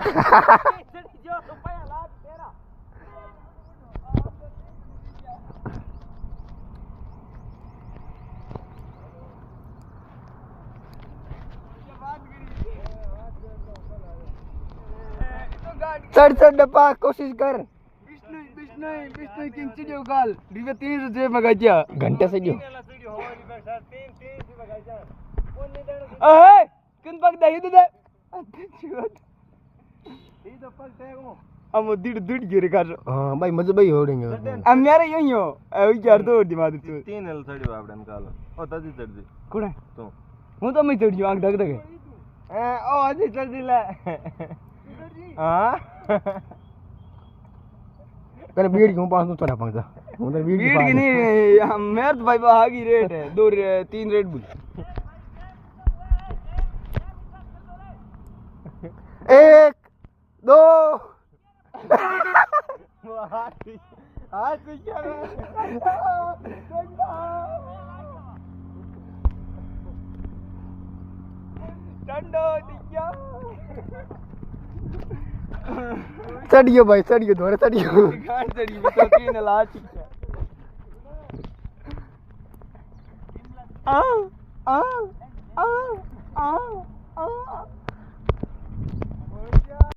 जो तो पाया लाग तेरा चढ़ चढ़ डब्बा कोशिश कर विष्णु किंग चिड़ियो काल रिवे 300 जे मगाज्या घंटे से जो ए किन पग दे इधर दे ई तो पग तेगो हम दिड़ गिर कर हां भाई मजे भाई होड़ेंगे हम मेरे यो ए यार तो दी मादर तू 3 एल चढ़ी आपडन काल ओ तजी चढ़ दी कोण तू હું તો મે ચડ્યો આંખ ધક ધકે ઓ આજે ચડજી લે हां करे बीड़ क्यों पास तो ना पंगा हूं तो बीड़ की नहीं मेरे तो भाई आगी रेट है 3 रेट बुल 1 2 आज क्या ठंडो दिया चढ़ियो भाई चढ़ियो दोरे चढ़ियो गांड चढ़ी भी तो 3 लाख आ आ आ आ आ